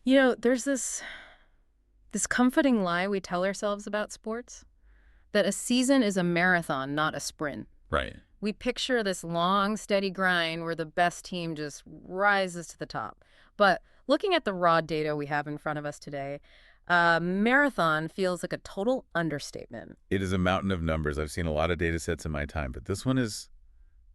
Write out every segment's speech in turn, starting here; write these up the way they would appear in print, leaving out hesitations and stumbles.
There's this comforting lie we tell ourselves about sports, that a season is a marathon, not a sprint. Right. We picture this long, steady grind where the best team just rises to the top. But looking at the raw data we have in front of us today, marathon feels like a total understatement. It is a mountain of numbers. I've seen a lot of data sets in my time, but this one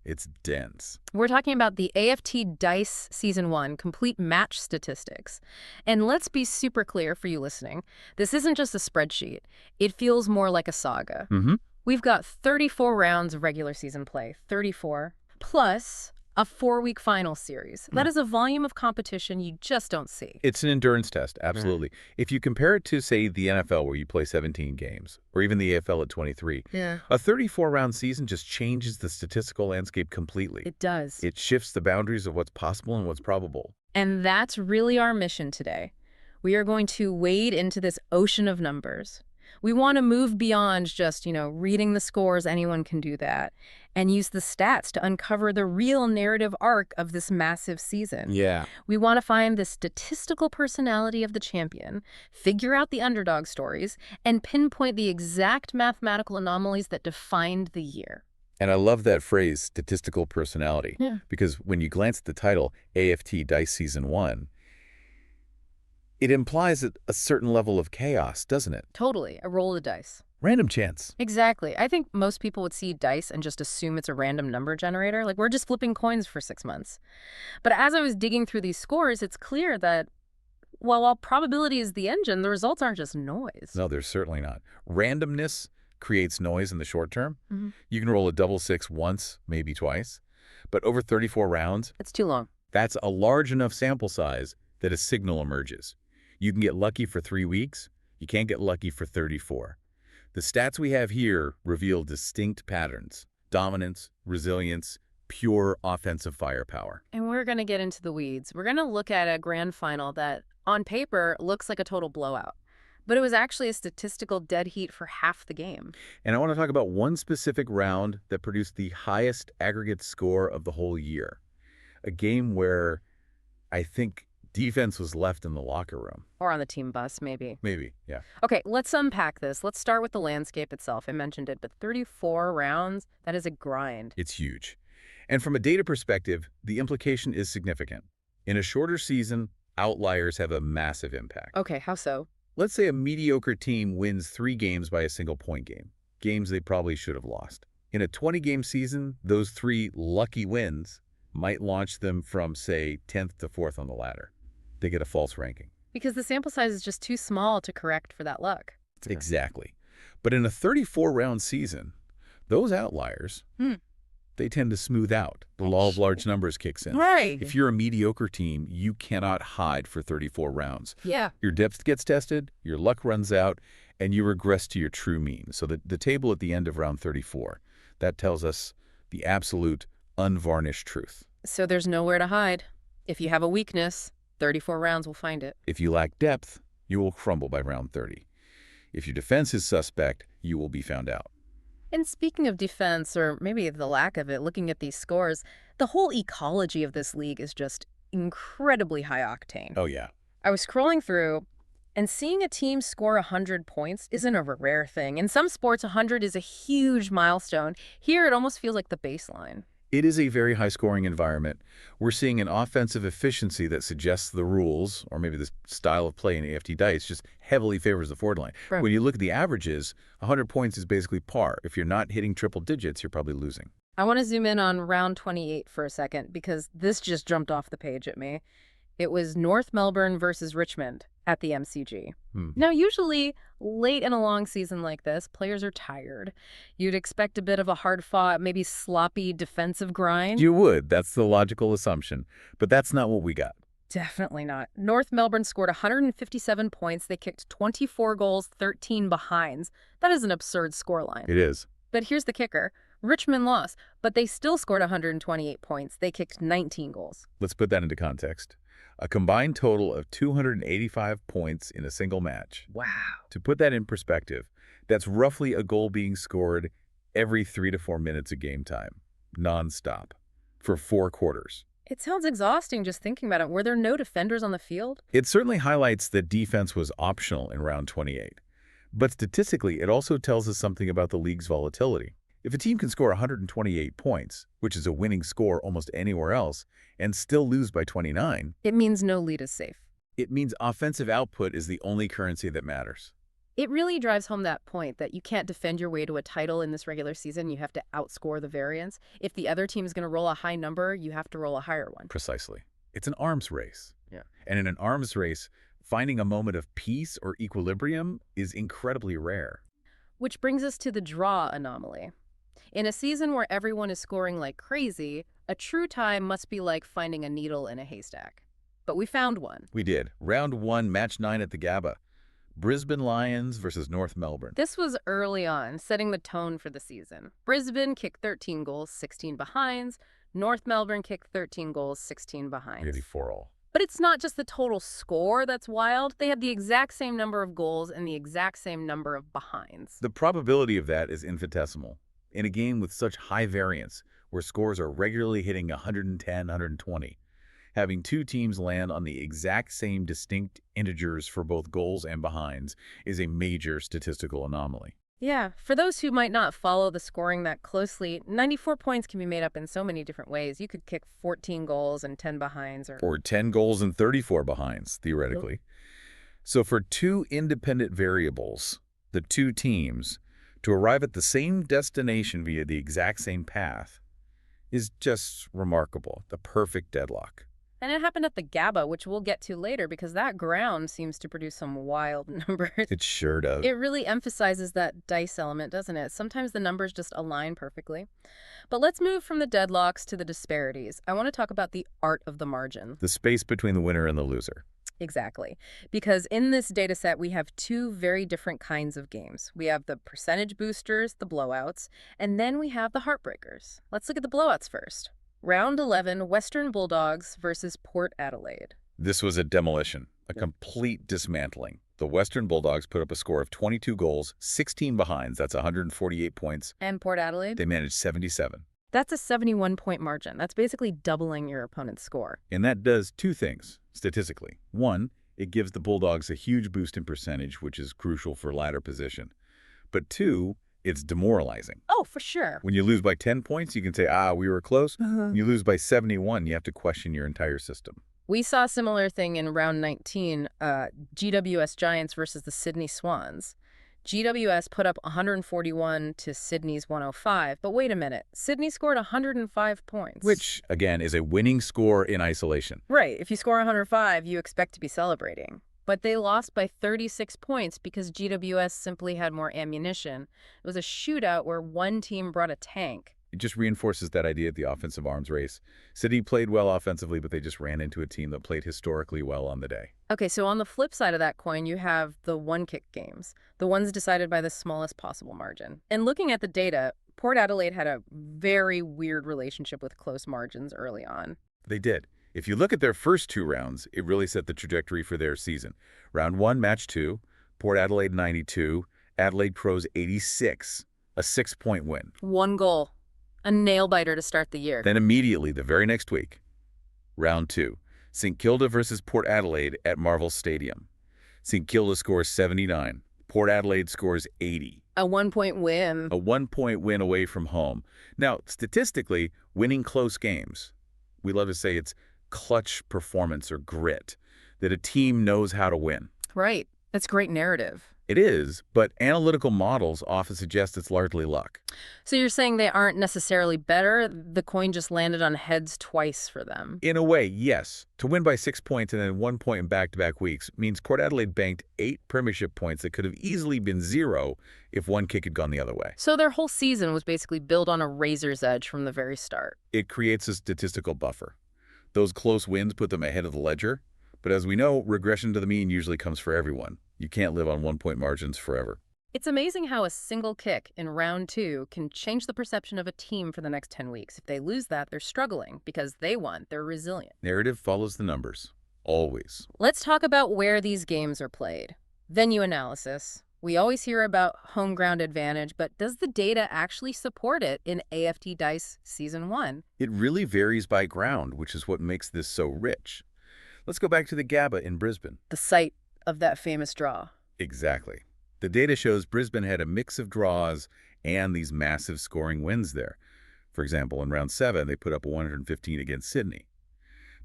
it's dense. We're talking about the AFT Dice Season 1 complete match statistics. And let's be super clear for you listening. This isn't just a spreadsheet. It feels more like a saga. Mm-hmm. We've got 34 rounds of regular season play, 34, plus a 4-week final series. That is a volume of competition you just don't see. It's an endurance test, absolutely. If you compare it to, say, the NFL where you play 17 games, or even the AFL at 23, a 34-round season just changes the statistical landscape completely. It does. It shifts the boundaries of what's possible and what's probable. And that's really our mission today. We are going to wade into this ocean of numbers. We want to move beyond just, reading the scores, anyone can do that, and use the stats to uncover the real narrative arc of this massive season. Yeah. We want to find the statistical personality of the champion, figure out the underdog stories, and pinpoint the exact mathematical anomalies that defined the year. And I love that phrase, statistical personality, because when you glance at the title, AFT Dice Season 1, it implies a certain level of chaos, doesn't it? Totally. A roll of the dice. Random chance. Exactly. I think most people would see dice and just assume it's a random number generator. Like, we're just flipping coins for 6 months. But as I was digging through these scores, it's clear that, while probability is the engine, the results aren't just noise. No, they're certainly not. Randomness creates noise in the short term. You can roll a double six once, maybe twice. But over 34 rounds, It's too long. that's a large enough sample size that a signal emerges. You can get lucky for 3 weeks. You can't get lucky for 34. The stats we have here reveal distinct patterns: dominance, resilience, pure offensive firepower. And we're going to get into the weeds. We're going to look at a grand final that, on paper, looks like a total blowout. But it was actually a statistical dead heat for half the game. And I want to talk about one specific round that produced the highest aggregate score of the whole year. A game where I think defense was left in the locker room. Or on the team bus, maybe. Maybe, yeah. Okay, let's unpack this. Let's start with the landscape itself. I mentioned it, but 34 rounds, that is a grind. It's huge. And from a data perspective, the implication is significant. In a shorter season, outliers have a massive impact. Okay, how so? Let's say a mediocre team wins 3 games by a single-point game, games they probably should have lost. In a 20-game season, those 3 lucky wins might launch them from, say, 10th to 4th on the ladder. They get a false ranking. Because the sample size is just too small to correct for that luck. Exactly. But in a 34-round season, those outliers, they tend to smooth out. The law of large numbers kicks in. Right. If you're a mediocre team, you cannot hide for 34 rounds. Yeah. Your depth gets tested, your luck runs out, and you regress to your true mean. So the table at the end of round 34, that tells us the absolute unvarnished truth. So there's nowhere to hide. If you have a weakness, 34 rounds will find it. If you lack depth, you will crumble by round 30. If your defense is suspect, you will be found out. And speaking of defense, or maybe the lack of it, looking at these scores, the whole ecology of this league is just incredibly high octane. Oh, yeah. I was scrolling through, and seeing a team score 100 points isn't a rare thing. In some sports, 100 is a huge milestone. Here, it almost feels like the baseline. It is a very high-scoring environment. We're seeing an offensive efficiency that suggests the rules, or maybe the style of play in AFT Dice, just heavily favors the forward line. Right. When you look at the averages, 100 points is basically par. If you're not hitting triple digits, you're probably losing. I want to zoom in on round 28 for a second, because this just jumped off the page at me. It was North Melbourne versus Richmond at the MCG. Now, usually, late in a long season like this, players are tired. You'd expect a bit of a hard-fought, maybe sloppy defensive grind. You would. That's the logical assumption. But that's not what we got. Definitely not. North Melbourne scored 157 points. They kicked 24 goals, 13 behinds. That is an absurd scoreline. It is. But here's the kicker. Richmond lost, but they still scored 128 points. They kicked 19 goals. Let's put that into context. A combined total of 285 points in a single match. Wow. To put that in perspective, that's roughly a goal being scored every 3 to 4 minutes of game time, nonstop, for 4 quarters. It sounds exhausting just thinking about it. Were there no defenders on the field? It certainly highlights that defense was optional in round 28. But statistically, it also tells us something about the league's volatility. If a team can score 128 points, which is a winning score almost anywhere else, and still lose by 29, It means no lead is safe. it means offensive output is the only currency that matters. It really drives home that point that you can't defend your way to a title in this regular season. You have to outscore the variance. If the other team's going to roll a high number, you have to roll a higher one. Precisely. It's an arms race. Yeah. And in an arms race, finding a moment of peace or equilibrium is incredibly rare. Which brings us to the draw anomaly. In a season where everyone is scoring like crazy, a true tie must be like finding a needle in a haystack. But we found one. We did. Round 1, match 9 at the Gabba. Brisbane Lions versus North Melbourne. This was early on, setting the tone for the season. Brisbane kicked 13 goals, 16 behinds. North Melbourne kicked 13 goals, 16 behinds. Really 4-all. But it's not just the total score that's wild. They had the exact same number of goals and the exact same number of behinds. The probability of that is infinitesimal. In a game with such high variance, where scores are regularly hitting 110, 120, having two teams land on the exact same distinct integers for both goals and behinds is a major statistical anomaly. Yeah, for those who might not follow the scoring that closely, 94 points can be made up in so many different ways. You could kick 14 goals and 10 behinds. Or 10 goals and 34 behinds, theoretically. So for two independent variables, the two teams, to arrive at the same destination via the exact same path is just remarkable. The perfect deadlock. And it happened at the Gabba, which we'll get to later because that ground seems to produce some wild numbers. It sure does. It really emphasizes that dice element, doesn't it? Sometimes the numbers just align perfectly. But let's move from the deadlocks to the disparities. I want to talk about the art of the margin. The space between the winner and the loser. Exactly. Because in this data set, we have two very different kinds of games. We have the percentage boosters, the blowouts, and then we have the heartbreakers. Let's look at the blowouts first. Round 11, Western Bulldogs versus Port Adelaide. This was a demolition, a complete dismantling. The Western Bulldogs put up a score of 22 goals, 16 behinds. That's 148 points. And Port Adelaide? They managed 77. That's a 71-point margin. That's basically doubling your opponent's score. And that does two things, statistically. One, it gives the Bulldogs a huge boost in percentage, which is crucial for ladder position. But two, it's demoralizing. Oh, for sure. When you lose by 10 points, you can say, we were close. When you lose by 71, you have to question your entire system. We saw a similar thing in round 19, GWS Giants versus the Sydney Swans. GWS put up 141 to Sydney's 105, but wait a minute. Sydney scored 105 points. Which, again, is a winning score in isolation. Right. If you score 105, you expect to be celebrating. But they lost by 36 points because GWS simply had more ammunition. It was a shootout where one team brought a tank. It just reinforces that idea of the offensive arms race. City played well offensively, but they just ran into a team that played historically well on the day. Okay, so on the flip side of that coin, you have the one-kick games, the ones decided by the smallest possible margin. And looking at the data, Port Adelaide had a very weird relationship with close margins early on. They did. If you look at their first two rounds, it really set the trajectory for their season. Round 1, match 2, Port Adelaide 92, Adelaide Crows 86, a 6-point win. 1 goal. A nail-biter to start the year. Then immediately, the very next week, round 2, St. Kilda versus Port Adelaide at Marvel Stadium. St. Kilda scores 79. Port Adelaide scores 80. A 1-point win. A 1-point win away from home. Now, statistically, winning close games, we love to say it's clutch performance or grit, that a team knows how to win. Right. That's great narrative. It is, but analytical models often suggest it's largely luck. So you're saying they aren't necessarily better? The coin just landed on heads twice for them? In a way, yes. To win by 6 points and then 1 point in back-to-back weeks means Port Adelaide banked 8 Premiership points that could have easily been 0 if one kick had gone the other way. So their whole season was basically built on a razor's edge from the very start. It creates a statistical buffer. Those close wins put them ahead of the ledger. But as we know, regression to the mean usually comes for everyone. You can't live on 1-point margins forever. It's amazing how a single kick in round 2 can change the perception of a team for the next 10 weeks. If they lose that, they're struggling because they won. They're resilient. Narrative follows the numbers. Always. Let's talk about where these games are played. Venue analysis. We always hear about home ground advantage, but does the data actually support it in AFT Dice Season 1? It really varies by ground, which is what makes this so rich. Let's go back to the GABA in Brisbane. The site of that famous draw. Exactly. The data shows Brisbane had a mix of draws and these massive scoring wins there. For example, in round 7, they put up 115 against Sydney.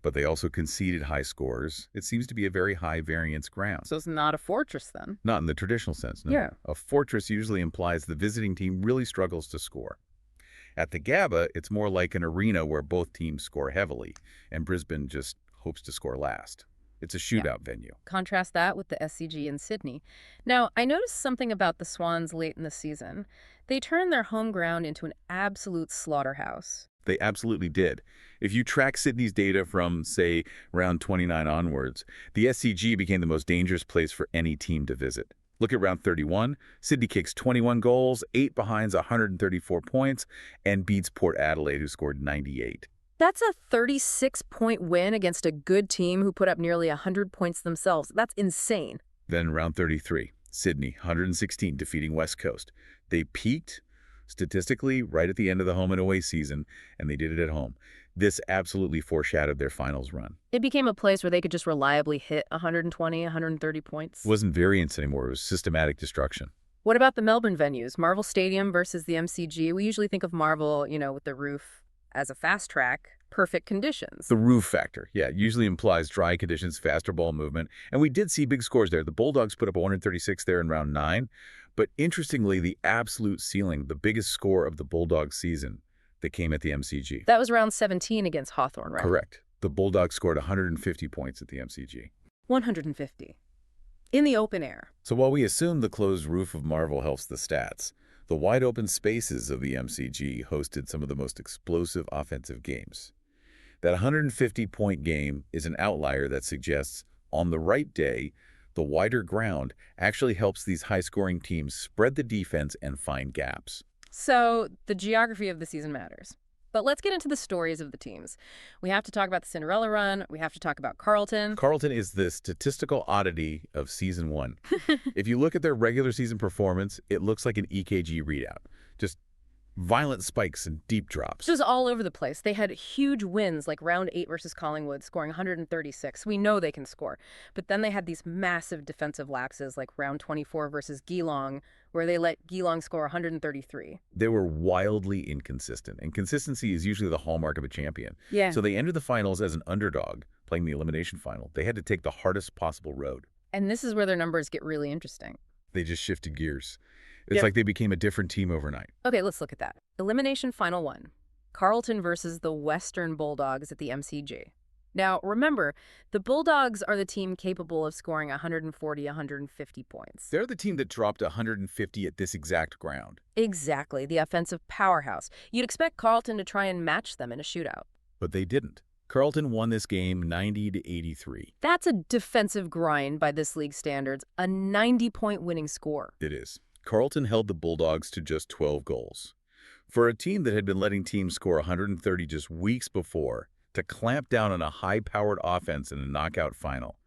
But they also conceded high scores. It seems to be a very high variance ground. So it's not a fortress then? Not in the traditional sense, no. Yeah. A fortress usually implies the visiting team really struggles to score. At the GABA, it's more like an arena where both teams score heavily, and Brisbane just hopes to score last. It's a shootout venue. Contrast that with the SCG in Sydney. Now, I noticed something about the Swans late in the season. They turned their home ground into an absolute slaughterhouse. They absolutely did. If you track Sydney's data from, say, round 29 onwards, the SCG became the most dangerous place for any team to visit. Look at round 31. Sydney kicks 21 goals, 8 behinds, 134 points, and beats Port Adelaide, who scored 98. That's a 36-point win against a good team who put up nearly 100 points themselves. That's insane. Then round 33, Sydney, 116, defeating West Coast. They peaked statistically right at the end of the home and away season, and they did it at home. This absolutely foreshadowed their finals run. It became a place where they could just reliably hit 120, 130 points. It wasn't variance anymore. It was systematic destruction. What about the Melbourne venues? Marvel Stadium versus the MCG. We usually think of Marvel, with the roof as a fast track, perfect conditions. The roof factor, yeah, usually implies dry conditions, faster ball movement, and we did see big scores there. The Bulldogs put up 136 there in round 9, but interestingly, the absolute ceiling, the biggest score of the Bulldogs season, that came at the MCG. That was round 17 against Hawthorn, right? Correct. The Bulldogs scored 150 points at the MCG. 150. In the open air. So while we assume the closed roof of Marvel helps the stats, the wide open spaces of the MCG hosted some of the most explosive offensive games. That 150-point game is an outlier that suggests, on the right day, the wider ground actually helps these high-scoring teams spread the defense and find gaps. So the geography of the season matters. But let's get into the stories of the teams. We have to talk about the Cinderella run. We have to talk about Carlton. Carlton is the statistical oddity of Season 1. If you look at their regular season performance, it looks like an EKG readout. Just violent spikes and deep drops. Just all over the place. They had huge wins, like round 8 versus Collingwood, scoring 136. We know they can score. But then they had these massive defensive lapses, like round 24 versus Geelong, where they let Geelong score 133. They were wildly inconsistent, and consistency is usually the hallmark of a champion. Yeah. So they entered the finals as an underdog, playing the elimination final. They had to take the hardest possible road. And this is where their numbers get really interesting. They just shifted gears. It's like they became a different team overnight. Okay, let's look at that. Elimination Final 1. Carlton versus the Western Bulldogs at the MCG. Now, remember, the Bulldogs are the team capable of scoring 140, 150 points. They're the team that dropped 150 at this exact ground. Exactly, the offensive powerhouse. You'd expect Carlton to try and match them in a shootout. But they didn't. Carlton won this game 90-83. That's a defensive grind by this league standards, a 90-point winning score. It is. Carlton held the Bulldogs to just 12 goals. For a team that had been letting teams score 130 just weeks before, to clamp down on a high-powered offense in a knockout final,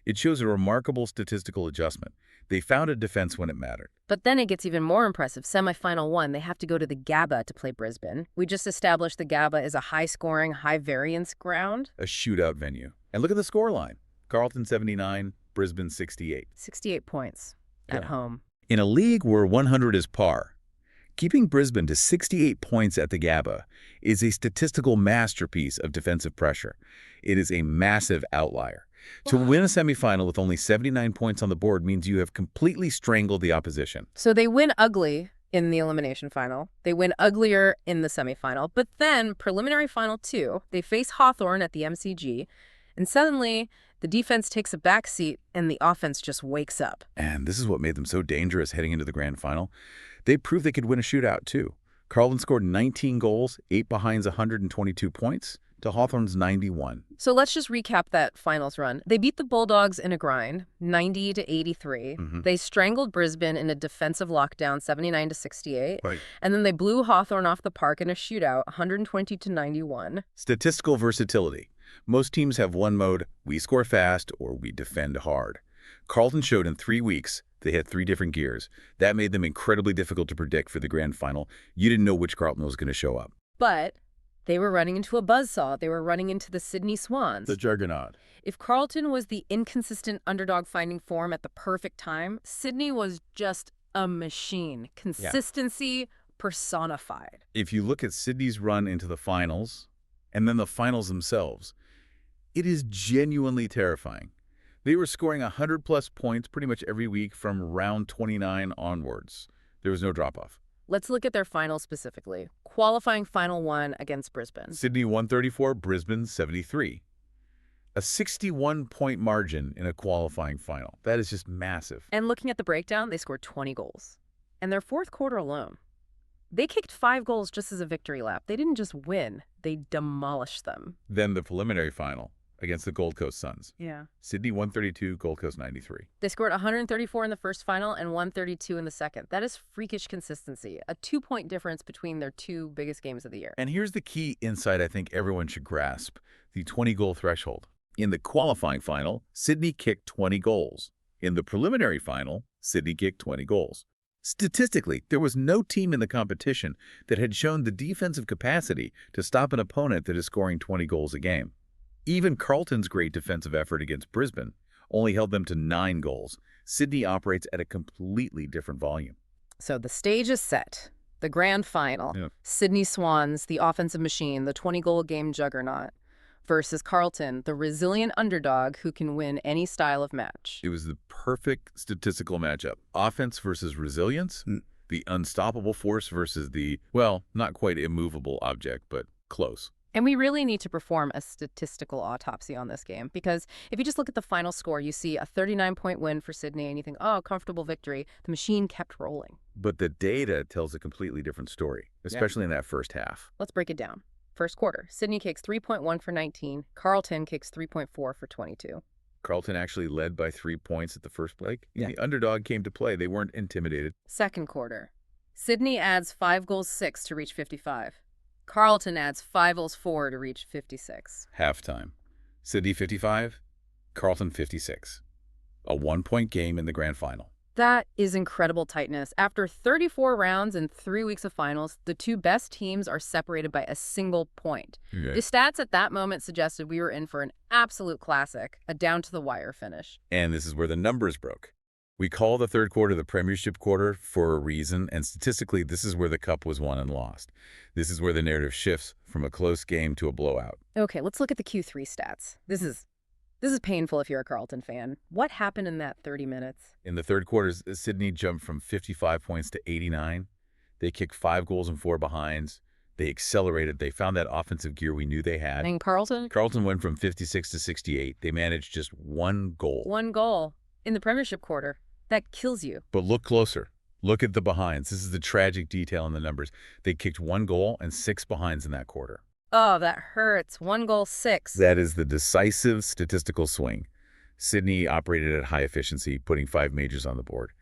it shows a remarkable statistical adjustment. They found a defense when it mattered. But then it gets even more impressive. Semi-final 1, they have to go to the GABA to play Brisbane. We just established the GABA is a high-scoring, high-variance ground. A shootout venue. And look at the scoreline. Carlton 79, Brisbane 68. 68 points at home. In a league where 100 is par, keeping Brisbane to 68 points at the GABA is a statistical masterpiece of defensive pressure. It is a massive outlier. To win a semifinal with only 79 points on the board means you have completely strangled the opposition. So they win ugly in the elimination final. They win uglier in the semifinal. But then, preliminary final 2, they face Hawthorn at the MCG, and suddenly the defense takes a backseat and the offense just wakes up. And this is what made them so dangerous heading into the grand final. They proved they could win a shootout, too. Carlton scored 19 goals, 8 behinds, 122 points, to Hawthorn's 91. So let's just recap that finals run. They beat the Bulldogs in a grind, 90-83. They strangled Brisbane in a defensive lockdown, 79-68. Right. And then they blew Hawthorn off the park in a shootout, 120-91. Statistical versatility. Most teams have one mode: we score fast or we defend hard. Carlton showed in 3 weeks they had 3 different gears. That made them incredibly difficult to predict for the grand final. You didn't know which Carlton was going to show up. But they were running into a buzzsaw. They were running into the Sydney Swans. The juggernaut. If Carlton was the inconsistent underdog finding form at the perfect time, Sydney was just a machine. Consistency personified. If you look at Sydney's run into the finals and then the finals themselves, it is genuinely terrifying. They were scoring 100-plus points pretty much every week from round 29 onwards. There was no drop-off. Let's look at their final specifically. Qualifying final 1 against Brisbane. Sydney 134, Brisbane 73. A 61-point margin in a qualifying final. That is just massive. And looking at the breakdown, they scored 20 goals. And their fourth quarter alone, they kicked 5 goals just as a victory lap. They didn't just win, they demolished them. Then the preliminary final against the Gold Coast Suns. Yeah. Sydney 132, Gold Coast 93. They scored 134 in the first final and 132 in the second. That is freakish consistency, a 2-point difference between their 2 biggest games of the year. And here's the key insight I think everyone should grasp, the 20-goal threshold. In the qualifying final, Sydney kicked 20 goals. In the preliminary final, Sydney kicked 20 goals. Statistically, there was no team in the competition that had shown the defensive capacity to stop an opponent that is scoring 20 goals a game. Even Carlton's great defensive effort against Brisbane only held them to 9 goals. Sydney operates at a completely different volume. So the stage is set. The grand final. Sydney Swans, the offensive machine, the 20-goal game juggernaut, versus Carlton, the resilient underdog who can win any style of match. It was the perfect statistical matchup. Offense versus resilience, the unstoppable force versus the, well, not quite immovable object, but close. And we really need to perform a statistical autopsy on this game, because if you just look at the final score, you see a 39-point win for Sydney, and you think, oh, comfortable victory. The machine kept rolling. But the data tells a completely different story, especially in that first half. Let's break it down. First quarter, Sydney kicks 3.1 for 19. Carlton kicks 3.4 for 22. Carlton actually led by 3 points at the first break. The underdog came to play. They weren't intimidated. Second quarter, Sydney adds 5 goals 6 to reach 55. Carlton adds 5 goals 4 to reach 56. Halftime. Sydney 55, Carlton 56. A 1-point game in the grand final. That is incredible tightness. After 34 rounds and 3 weeks of finals, the 2 best teams are separated by a single point. Okay. The stats at that moment suggested we were in for an absolute classic, a down-to-the-wire finish. And this is where the numbers broke. We call the third quarter the Premiership quarter for a reason, and statistically, this is where the cup was won and lost. This is where the narrative shifts from a close game to a blowout. Okay, let's look at the Q3 stats. This is painful if you're a Carlton fan. What happened in that 30 minutes? In the third quarter, Sydney jumped from 55 points to 89. They kicked 5 goals and 4 behinds. They accelerated. They found that offensive gear we knew they had. And Carlton? Carlton went from 56 to 68. They managed just 1 goal. 1 goal in the Premiership quarter. That kills you. But look closer. Look at the behinds. This is the tragic detail in the numbers. They kicked 1 goal and 6 behinds in that quarter. Oh, that hurts. 1 goal 6. That is the decisive statistical swing. Sydney operated at high efficiency, putting 5 majors on the board.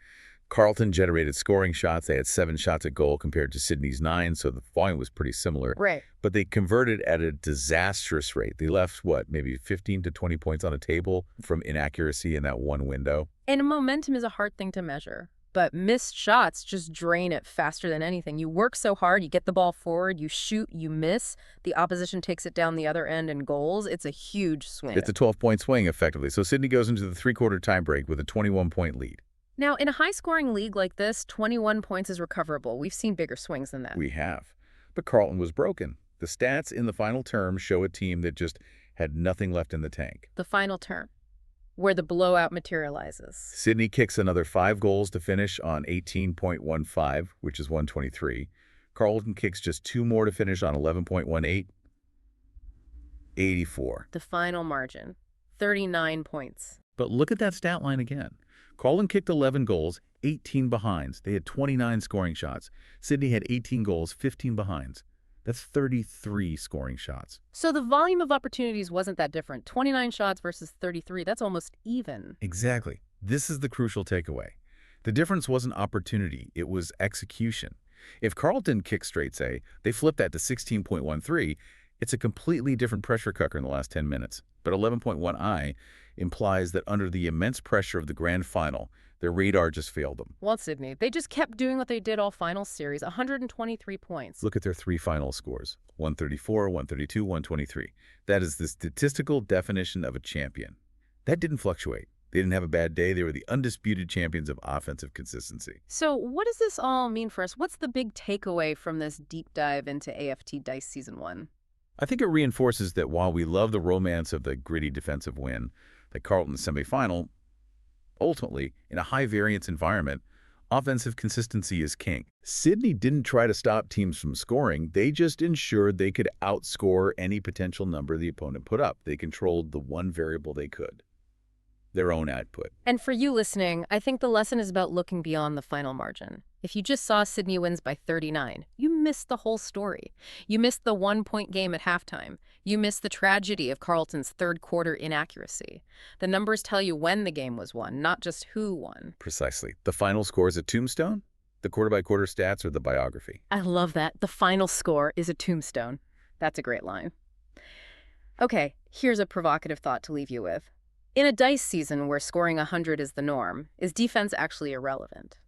Carlton generated scoring shots. They had 7 shots at goal compared to Sydney's 9, so the volume was pretty similar. Right. But they converted at a disastrous rate. They left, maybe 15 to 20 points on the table from inaccuracy in that one window. And momentum is a hard thing to measure. But missed shots just drain it faster than anything. You work so hard, you get the ball forward, you shoot, you miss. The opposition takes it down the other end and goals. It's a huge swing. It's a 12-point swing, effectively. So Sydney goes into the three-quarter time break with a 21-point lead. Now, in a high-scoring league like this, 21 points is recoverable. We've seen bigger swings than that. We have. But Carlton was broken. The stats in the final term show a team that just had nothing left in the tank. The final term, where the blowout materializes. Sydney kicks another 5 goals to finish on 18.15, which is 123. Carlton kicks just 2 more to finish on 11.18, 84. The final margin, 39 points. But look at that stat line again. Carlton kicked 11 goals, 18 behinds. They had 29 scoring shots. Sydney had 18 goals, 15 behinds. That's 33 scoring shots. So the volume of opportunities wasn't that different. 29 shots versus 33, that's almost even. Exactly. This is the crucial takeaway. The difference wasn't opportunity, it was execution. If Carlton kicked straight, say, they flipped that to 16.13, it's a completely different pressure cooker in the last 10 minutes. But 11.1i implies that under the immense pressure of the grand final, their radar just failed them. Well, Sydney, they just kept doing what they did all final series, 123 points. Look at their 3 final scores, 134, 132, 123. That is the statistical definition of a champion. That didn't fluctuate. They didn't have a bad day. They were the undisputed champions of offensive consistency. So what does this all mean for us? What's the big takeaway from this deep dive into AFT Dice Season 1? I think it reinforces that while we love the romance of the gritty defensive win, like Carlton's semifinal, ultimately, in a high-variance environment, offensive consistency is king. Sydney didn't try to stop teams from scoring. They just ensured they could outscore any potential number the opponent put up. They controlled the one variable they could: their own output. And for you listening, I think the lesson is about looking beyond the final margin. If you just saw Sydney wins by 39, you missed the whole story. You missed the one-point game at halftime. You missed the tragedy of Carlton's third-quarter inaccuracy. The numbers tell you when the game was won, not just who won. Precisely. The final score is a tombstone. The quarter-by-quarter stats are the biography. I love that. The final score is a tombstone. That's a great line. Okay, here's a provocative thought to leave you with. In a dice season where scoring 100 is the norm, is defense actually irrelevant?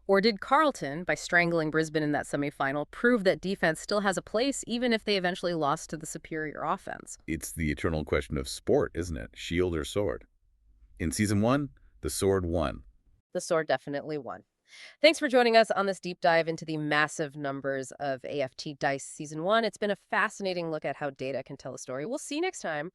Or did Carlton, by strangling Brisbane in that semifinal, prove that defense still has a place even if they eventually lost to the superior offense? It's the eternal question of sport, isn't it? Shield or sword? In Season 1, the sword won. The sword definitely won. Thanks for joining us on this deep dive into the massive numbers of AFT Dice Season 1. It's been a fascinating look at how data can tell a story. We'll see you next time.